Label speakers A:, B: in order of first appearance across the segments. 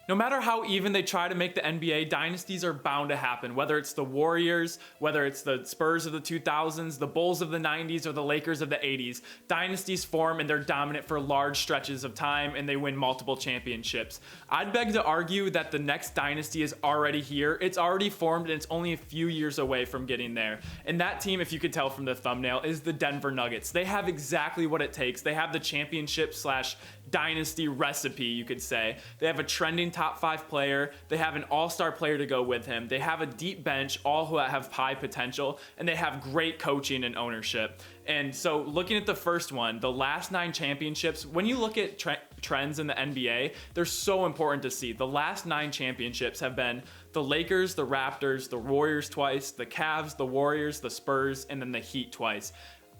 A: No matter how even they try to make the NBA, dynasties are bound to happen, whether it's the Warriors, whether it's the Spurs of the 2000s, the Bulls of the 90s, or the Lakers of the 80s. Dynasties form and they're dominant for large stretches of time and they win multiple championships. I'd beg to argue that the next dynasty is already here. It's already formed and it's only a few years away from getting there. And that team, if you could tell from the thumbnail, is the Denver Nuggets. They have exactly what it takes. They have the championship slash dynasty recipe, you could say. They have a trending top 5 player. They have an all-star player to go with him. They have a deep bench, all who have high potential, and they have great coaching and ownership. And so looking at the first one, the last 9 championships, when you look at trends in the NBA, they're so important to see. The last 9 championships have been the Lakers, the Raptors, the Warriors twice, the Cavs, the Warriors, the Spurs, and then the Heat twice.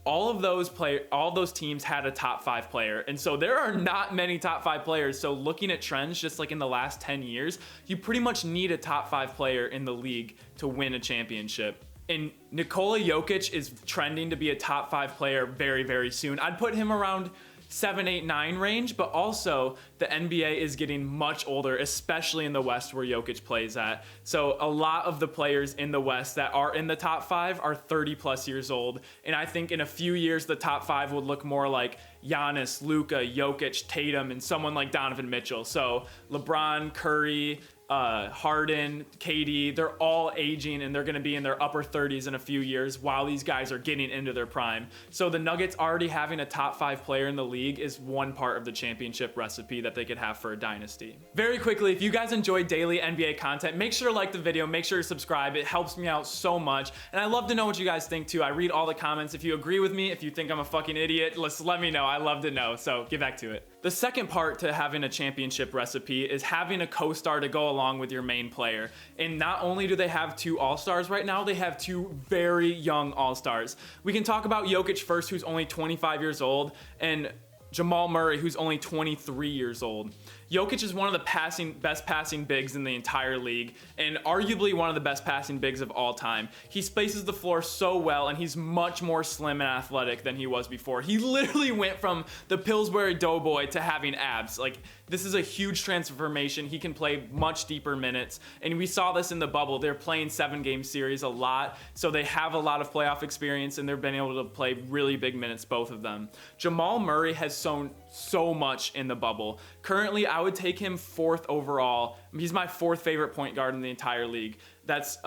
A: All of those teams had a top 5 player. And so there are not many top 5 players. So looking at trends, just like in the last 10 years, you pretty much need a top 5 player in the league to win a championship. And Nikola Jokic is trending to be a top 5 player very, very soon. I'd put him around 7, 8, 9 range, but also the NBA is getting much older, especially in the West where Jokic plays at. So a lot of the players in the West that are in the top 5 are 30 plus years old. And I think in a few years, the top 5 would look more like Giannis, Luka, Jokic, Tatum, and someone like Donovan Mitchell. So LeBron, Curry, Harden, KD, they're all aging and they're going to be in their upper 30s in a few years while these guys are getting into their prime. So the Nuggets already having a top 5 player in the league is one part of the championship recipe that they could have for a dynasty. Very quickly, if you guys enjoy daily NBA content, make sure to like the video, make sure to subscribe. It helps me out so much. And I love to know what you guys think too. I read all the comments. If you agree with me, if you think I'm a fucking idiot, let me know. I love to know. So get back to it. The second part to having a championship recipe is having a co-star to go along with your main player. And not only do they have 2 all-stars right now, they have 2 very young all-stars. We can talk about Jokic first, who's only 25 years old, and Jamal Murray, who's only 23 years old. Jokic is one of the best passing bigs in the entire league, and arguably one of the best passing bigs of all time. He spaces the floor so well, and he's much more slim and athletic than he was before. He literally went from the Pillsbury Doughboy to having abs. Like, this is a huge transformation. He can play much deeper minutes, and we saw this in the bubble. They're playing 7-game series a lot, so they have a lot of playoff experience, and they've been able to play really big minutes, both of them. Jamal Murray has shown so much in the bubble. Currently, I would take him 4th overall. He's my 4th favorite point guard in the entire league. That's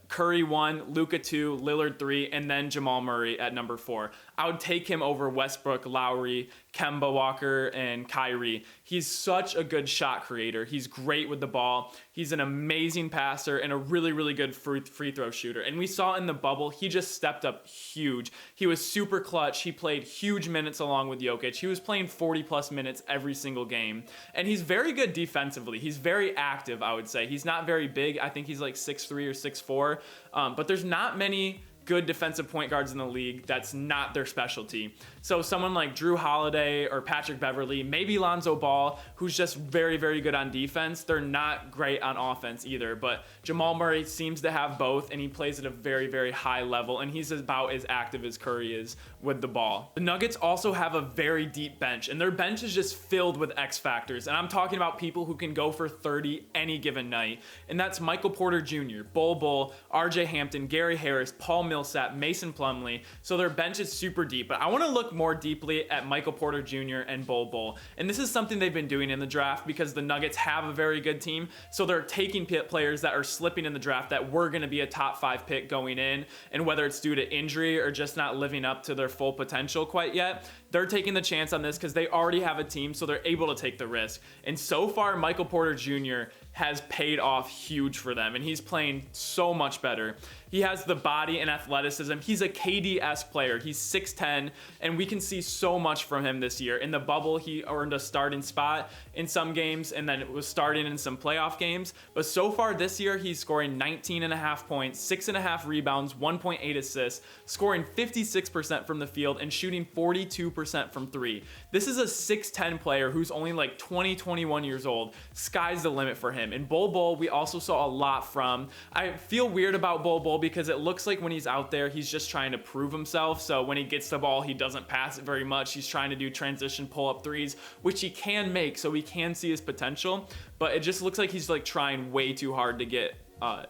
A: Curry 1, Luka 2, Lillard 3, and then Jamal Murray at number 4. I would take him over Westbrook, Lowry, Kemba Walker, and Kyrie. He's such a good shot creator. He's great with the ball. He's an amazing passer and a really, really good free throw shooter. And we saw in the bubble, he just stepped up huge. He was super clutch. He played huge minutes along with Jokic. He was playing 40 plus minutes every single game. And he's very good defensively. He's very active, I would say. He's not very big. I think he's like 6'3 or 6'4. But there's not many good defensive point guards in the league that's not their specialty. So someone like Drew Holiday or Patrick Beverley, maybe Lonzo Ball, who's just very, very good on defense. They're not great on offense either, but Jamal Murray seems to have both, and he plays at a very, very high level, and he's about as active as Curry is with the ball. The Nuggets also have a very deep bench, and their bench is just filled with X factors, and I'm talking about people who can go for 30 any given night, and that's Michael Porter Jr., Bol, RJ Hampton, Gary Harris, Paul Millsap, Mason Plumlee. So their bench is super deep, but I want to look more deeply at Michael Porter Jr. and Bol. And this is something they've been doing in the draft because the Nuggets have a very good team. So they're taking players that are slipping in the draft that were going to be a top 5 pick going in. And whether it's due to injury or just not living up to their full potential quite yet, they're taking the chance on this because they already have a team, so they're able to take the risk. And so far, Michael Porter Jr. has paid off huge for them, and he's playing so much better. He has the body and athleticism. He's a KD-esque player. He's 6'10", and we can see so much from him this year. In the bubble, he earned a starting spot in some games, and then it was starting in some playoff games. But so far this year, he's scoring 19.5 points, 6.5 rebounds, 1.8 assists, scoring 56% from the field, and shooting 42% from 3. This is a 6'10" player who's only like 20, 21 years old. Sky's the limit for him. him. And Bol Bol, we also saw a lot from. I feel weird about Bol Bol because it looks like when he's out there, he's just trying to prove himself. So when he gets the ball, he doesn't pass it very much. He's trying to do transition pull-up threes, which he can make, so we can see his potential. But it just looks like he's like trying way too hard to get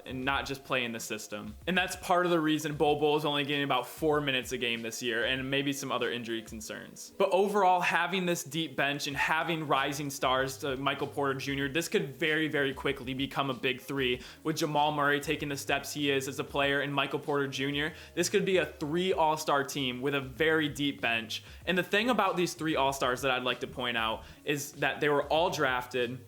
A: and not just play in the system. And that's part of the reason Bol Bol is only getting about 4 minutes a game this year, and maybe some other injury concerns. But overall, having this deep bench and having rising stars to Michael Porter Jr., this could very, very quickly become a big three. With Jamal Murray taking the steps he is as a player and Michael Porter Jr., this could be a 3 all-star team with a very deep bench. And the thing about these 3 all-stars that I'd like to point out is that they were all drafted,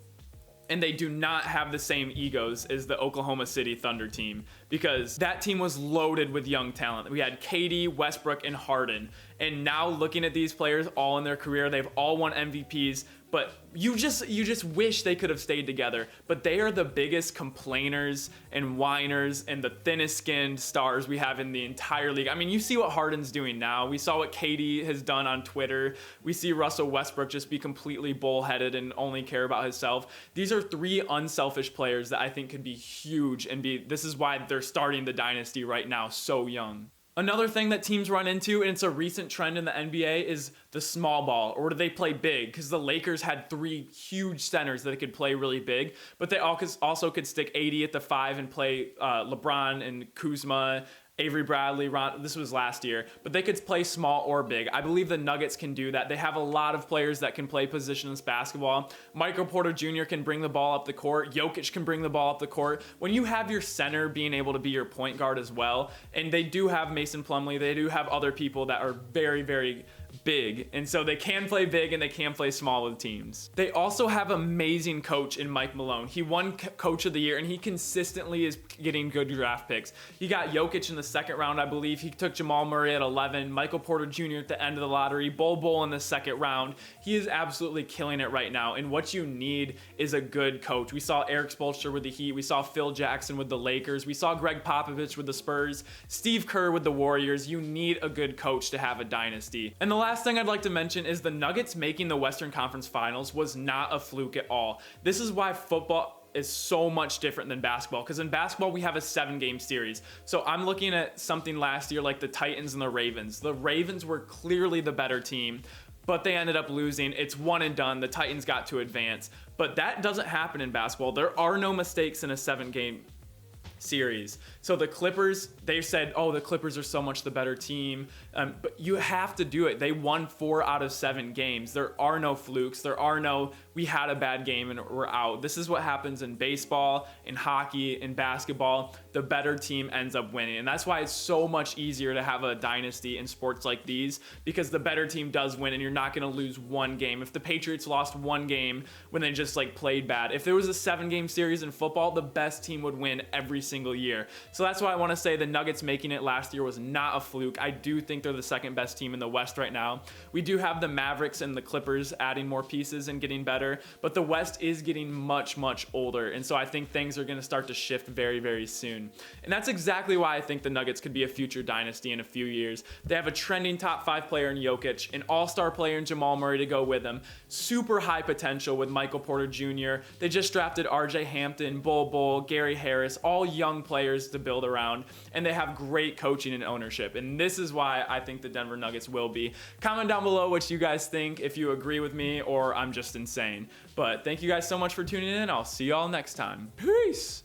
A: and they do not have the same egos as the Oklahoma City Thunder team, because that team was loaded with young talent. We had KD, Westbrook, and Harden. And now looking at these players all in their career, they've all won MVPs, but you just wish they could have stayed together. But they are the biggest complainers and whiners and the thinnest skinned stars we have in the entire league. I mean, you see what Harden's doing now. We saw what KD has done on Twitter. We see Russell Westbrook just be completely bullheaded and only care about himself. These are 3 unselfish players that I think could be huge and this is why they're starting the dynasty right now so young. Another thing that teams run into, and it's a recent trend in the NBA, is the small ball, or do they play big? Because the Lakers had 3 huge centers that could play really big, but they also could stick 80 at the 5 and play LeBron and Kuzma, Avery Bradley, this was last year, but they could play small or big. I believe the Nuggets can do that. They have a lot of players that can play positionless basketball. Michael Porter Jr. can bring the ball up the court. Jokic can bring the ball up the court. When you have your center being able to be your point guard as well, and they do have Mason Plumlee, they do have other people that are very, very big, and so they can play big and they can play small with teams. They also have amazing coach in Mike Malone. He won coach of the year, and he consistently is getting good draft picks. He got Jokic in the 2nd round, I believe. He took Jamal Murray at 11, Michael Porter Jr. at the end of the lottery, Bol Bol in the 2nd round. He is absolutely killing it right now, and what you need is a good coach. We saw Eric Spoelstra with the Heat. We saw Phil Jackson with the Lakers. We saw Greg Popovich with the Spurs, Steve Kerr with the Warriors. You need a good coach to have a dynasty. And the last thing I'd like to mention is the Nuggets making the Western Conference Finals was not a fluke at all. This is why football is so much different than basketball, because in basketball we have a 7-game series. So I'm looking at something last year like the Titans and the Ravens. The Ravens were clearly the better team, but they ended up losing. It's one and done. The Titans got to advance, but that doesn't happen in basketball. There are no mistakes in a 7-game series. So the Clippers, they said, oh, the Clippers are so much the better team, but you have to do it. They won 4 out of 7 games. There are no flukes. There are no, we had a bad game and we're out. This is what happens in baseball, in hockey, in basketball. The better team ends up winning, and that's why it's so much easier to have a dynasty in sports like these, because the better team does win, and you're not going to lose 1 game. If the Patriots lost 1 game when they just like played bad, if there was a 7-game series in football, the best team would win every single year. So that's why I want to say the Nuggets making it last year was not a fluke. I do think they're the 2nd best team in the West right now. We do have the Mavericks and the Clippers adding more pieces and getting better, but the West is getting much, much older, and so I think things are going to start to shift very, very soon. And that's exactly why I think the Nuggets could be a future dynasty in a few years. They have a trending top 5 player in Jokic, an all-star player in Jamal Murray to go with him, super high potential with Michael Porter Jr. They just drafted RJ Hampton, Bol Bol, Gary Harris, all young players to build around, and they have great coaching and ownership. And this is why I think the Denver Nuggets will be. Comment down below what you guys think, if you agree with me or I'm just insane. But thank you guys so much for tuning in. I'll see y'all next time. Peace!